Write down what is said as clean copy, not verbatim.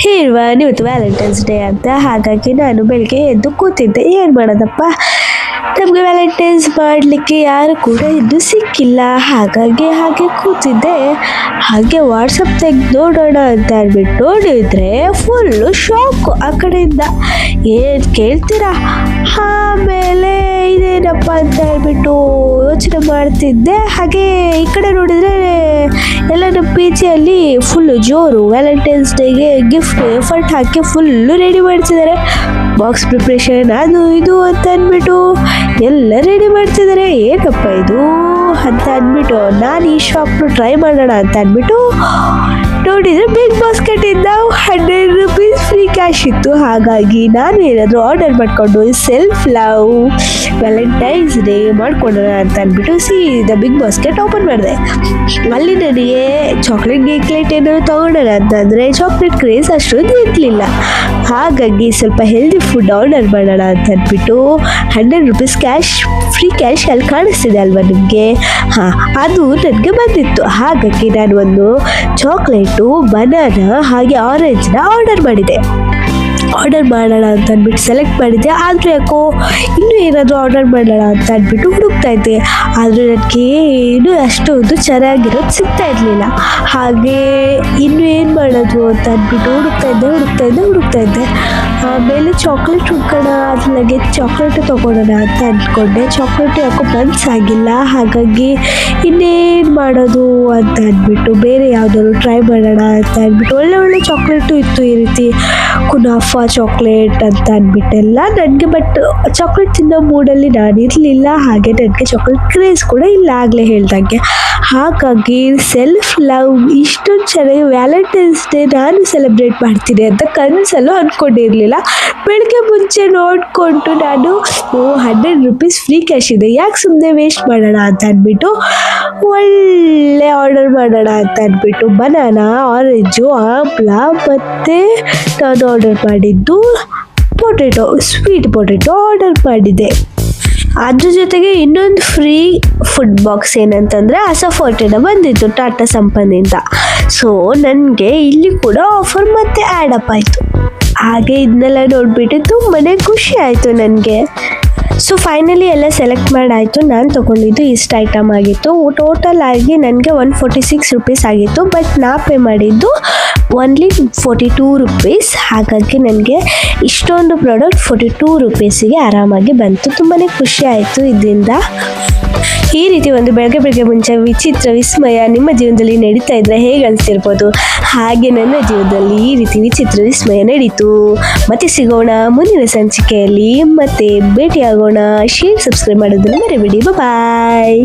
ಹೇಳುವ ಇವತ್ತು Valentine's day ಅಂತ. ಹಾಗಾಗಿ ನಾನು ಬೆಳಿಗ್ಗೆ ಎದ್ದು ಕೂತಿದ್ದೆ, ಏನು ಮಾಡೋದಪ್ಪ, ನಮಗೆ ವ್ಯಾಲೆಂಟೈನ್ಸ್ ಮಾಡಲಿಕ್ಕೆ ಯಾರು ಕೂಡ ಇನ್ನೂ ಸಿಕ್ಕಿಲ್ಲ. ಹಾಗಾಗಿ ಹಾಗೆ ಕೂತಿದ್ದೆ. ಹಾಗೆ ವಾಟ್ಸಪ್ ತೆಗೆದು ನೋಡೋಣ ಅಂತ ಅಂದ್ಬಿಟ್ಟು ನೋಡಿದ್ರೆ ಫುಲ್ಲು ಶಾಕು ಆ ಕಡೆಯಿಂದ. ಏನು ಕೇಳ್ತೀರಾ? ಆಮೇಲೆ ಇದೇನಪ್ಪ ಅಂತ ಹೇಳ್ಬಿಟ್ಟು ಯೋಚನೆ ಮಾಡ್ತಿದ್ದೆ. ಹಾಗೆ ಈ ಕಡೆ ನೋಡಿದರೆ ಎಲ್ಲ ನಮ್ಮ ಪಿ ಜಿಯಲ್ಲಿ ಫುಲ್ಲು ಜೋರು. ವ್ಯಾಲೆಂಟೈನ್ಸ್ ಡೇಗೆ ಗಿಫ್ಟ್ ಎಫರ್ಟ್ ಹಾಕಿ ಫುಲ್ಲು ರೆಡಿ ಮಾಡ್ತಿದ್ದಾರೆ. ಬಾಕ್ಸ್ ಪ್ರಿಪ್ರೇಷನ್ ಅದು ಇದು ಅಂತ ಅಂದ್ಬಿಟ್ಟು ಎಲ್ಲ ರೆಡಿ ಮಾಡ್ತಿದ್ದಾರೆ. ಏನಪ್ಪ ಇದು ಅಂತ ಅಂದ್ಬಿಟ್ಟು ನಾನು ಈ ಶಾಪ್ನು ಟ್ರೈ ಮಾಡೋಣ ಅಂತ ಅಂದ್ಬಿಟ್ಟು ನೋಡಿದರೆ ಬಿಗ್ ಬಾಸ್ಕೆಟಿಂದ 100 ರೂಪೀಸ್ ಫ್ರೀ ಕ್ಯಾಶ್ ಇತ್ತು. ಹಾಗಾಗಿ ನಾನು ಏನಾದರೂ ಆರ್ಡರ್ ಮಾಡಿಕೊಂಡು ಸೆಲ್ಫ್ ಲವ್ ವ್ಯಾಲೆಂಟೈನ್ಸ್ ಡೇ ಮಾಡ್ಕೊಳ್ಳೋಣ ಅಂತ ಅಂದ್ಬಿಟ್ಟು ಸೀದಾ ಬಿಗ್ ಬಾಸ್ಕೆಟ್ ಓಪನ್ ಮಾಡಿದೆ. ಅಲ್ಲಿ ನನಗೆ ಚಾಕ್ಲೇಟ್ ಗೇಕ್ಲೇಟ್ ಏನಾದ್ರು ತೊಗೊಳೋಣ ಅಂತಂದರೆ ಚಾಕ್ಲೇಟ್ ಕ್ರೇಸ್ ಅಷ್ಟೊಂದು ಇರಲಿಲ್ಲ. ಹಾಗಾಗಿ ಸ್ವಲ್ಪ ಹೆಲ್ದಿ ಫುಡ್ ಆರ್ಡರ್ ಮಾಡೋಣ ಅಂತ ಅಂದ್ಬಿಟ್ಟು 100 ರೂಪೀಸ್ ಕ್ಯಾಶ್ ಫ್ರೀ ಕ್ಯಾಶ್ ಅಲ್ಲಿ ಕಾಣಿಸ್ತಿದೆ ಅಲ್ವಾ ನಿಮಗೆ? ಹಾಂ, ಅದು ನನಗೆ ಬಂದಿತ್ತು. ಹಾಗಾಗಿ ನಾನು ಒಂದು ಚಾಕ್ಲೇಟು, ಬನಾನಾ ಹಾಗೆ ಆರೆಂಜ್ನ ಆರ್ಡರ್ ಮಾಡೋಣ ಅಂತ ಅಂದ್ಬಿಟ್ಟು ಸೆಲೆಕ್ಟ್ ಮಾಡಿದ್ದೆ. ಆದರೆ ಯಾಕೋ ಇನ್ನೂ ಏನಾದರೂ ಆರ್ಡರ್ ಮಾಡೋಣ ಅಂತ ಅಂದ್ಬಿಟ್ಟು ಹುಡುಕ್ತಾ ಇದ್ದೆ. ಆದರೆ ನನಗೆ ಏನೂ ಅಷ್ಟೊಂದು ಚೆನ್ನಾಗಿರೋದು ಸಿಗ್ತಾ ಇರಲಿಲ್ಲ. ಹಾಗೆ ಇನ್ನೂ ಏನು ಮಾಡೋದು ಅಂತ ಅಂದ್ಬಿಟ್ಟು ಹುಡುಕ್ತಾ ಇದ್ದೆ. ಆಮೇಲೆ ಚಾಕ್ಲೇಟ್ ಹುಡ್ಕೋಣ, ಅದ್ರಾಗೆ ಚಾಕ್ಲೇಟು ತೊಗೊಳೋಣ ಅಂತ ಅಂದ್ಕೊಂಡೆ. ಚಾಕ್ಲೇಟು ಯಾಕೋ ಮನಸ್ಸಾಗಿಲ್ಲ. ಹಾಗಾಗಿ ಇನ್ನೇನು ಮಾಡೋದು ಅಂತ ಅಂದ್ಬಿಟ್ಟು ಬೇರೆ ಯಾವುದಾದ್ರು ಟ್ರೈ ಮಾಡೋಣ ಅಂತ ಅಂದ್ಬಿಟ್ಟು ಒಳ್ಳೆ ಚಾಕ್ಲೇಟು ಇತ್ತು. ಈ ರೀತಿ ಕುನಾಫಾ ಚಾಕ್ಲೇಟ್ ಅಂತ ಅಂದ್ಬಿಟ್ಟೆಲ್ಲ ನನಗೆ. ಬಟ್ ಚಾಕ್ಲೇಟ್ ತಿನ್ನೋ ಮೂಡಲ್ಲಿ ನಾನು ಇರಲಿಲ್ಲ. ಹಾಗೆ ನನಗೆ ಚಾಕ್ಲೇಟ್ ಕ್ರೇಜ್ ಕೂಡ ಇಲ್ಲ ಆಗಲೇ ಹೇಳ್ದಂಗೆ. ಹಾಗಾಗಿ ಸೆಲ್ಫ್ ಲವ್ ಇಷ್ಟೊಂದು ಚೆನ್ನಾಗಿ ವ್ಯಾಲೆಂಟೈನ್ಸ್ ಡೇ ನಾನು ಸೆಲೆಬ್ರೇಟ್ ಮಾಡ್ತೀನಿ ಅಂತ ಕನಸಲ್ಲೂ ಅಂದ್ಕೊಂಡಿರಲಿಲ್ಲ. ಬೆಳಗ್ಗೆ ಮುಂಚೆ ನೋಡಿಕೊಂಡು ನಾನು 100 ರೂಪೀಸ್ ಫ್ರೀ ಕ್ಯಾಶ್ ಇದೆ, ಯಾಕೆ ಸುಮ್ಮನೆ ವೇಸ್ಟ್ ಮಾಡೋಣ ಅಂತ ಅಂದ್ಬಿಟ್ಟು ಒಳ್ಳೆ ಆರ್ಡರ್ ಮಾಡೋಣ ಅಂತ ಅಂದ್ಬಿಟ್ಟು ಬನಾನಾ, ಆರೆಂಜು, ಆಮ್ಲ ಮತ್ತು ನಾನು ಆರ್ಡರ್ ಮಾಡಿದ್ದು ಪೊಟೆಟೊ, ಸ್ವೀಟ್ ಪೊಟೆಟೊ ಆರ್ಡರ್ ಮಾಡಿದ್ದೆ. ಅದ್ರ ಜೊತೆಗೆ ಇನ್ನೊಂದು ಫ್ರೀ ಫುಡ್ ಬಾಕ್ಸ್ ಏನಂತಂದರೆ ಅಸಫೋರ್ಟಿನ ಬಂದಿತ್ತು ಟಾಟಾ ಸಂಪನ್ನಿಂದ. ಸೊ ನನಗೆ ಇಲ್ಲಿ ಕೂಡ ಆಫರ್ ಮತ್ತೆ ಆ್ಯಡಪ್ ಆಯಿತು. ಹಾಗೆ ಇದನ್ನೆಲ್ಲ ನೋಡಿಬಿಟ್ಟು ತುಂಬಾ ಖುಷಿ ಆಯಿತು ನನಗೆ. ಸೊ ಫೈನಲಿ ಎಲ್ಲ ಸೆಲೆಕ್ಟ್ ಮಾಡಾಯಿತು. ನಾನು ತೊಗೊಂಡಿದ್ದು ಇಷ್ಟು ಐಟಮ್ ಆಗಿತ್ತು. ಟೋಟಲ್ ಆಗಿ ನನಗೆ 146 ರೂಪೀಸ್ ಆಗಿತ್ತು. ಬಟ್ ನಾ ಪೇ ಮಾಡಿದ್ದು ಓನ್ಲಿ 42 ರೂಪೀಸ್. ಹಾಗಾಗಿ ನನಗೆ ಇಷ್ಟೊಂದು ಪ್ರಾಡಕ್ಟ್ 42 ರೂಪೀಸಿಗೆ ಆರಾಮಾಗಿ ಬಂತು. ತುಂಬಾ ಖುಷಿ ಆಯಿತು ಇದರಿಂದ. ಈ ರೀತಿ ಒಂದು ಬೆಳಗ್ಗೆ ಮುಂಚೆ ವಿಚಿತ್ರ ವಿಸ್ಮಯ ನಿಮ್ಮ ಜೀವನದಲ್ಲಿ ನಡೀತಾ ಇದ್ದರೆ ಹೇಗೆ ಅನಿಸ್ತಿರ್ಬೋದು? ಹಾಗೆ ನನ್ನ ಜೀವನದಲ್ಲಿ ಈ ರೀತಿ ವಿಚಿತ್ರ ವಿಸ್ಮಯ ನಡೀತು. ಮತ್ತೆ ಸಿಗೋಣ ಮುಂದಿನ ಸಂಚಿಕೆಯಲ್ಲಿ. ಮತ್ತೆ ಭೇಟಿಯಾಗೋಣ. ಶೇರ್, ಸಬ್ಸ್ಕ್ರೈಬ್ ಮಾಡೋದನ್ನು ಮರಿಬೇಡಿ. ಬಾಯ್.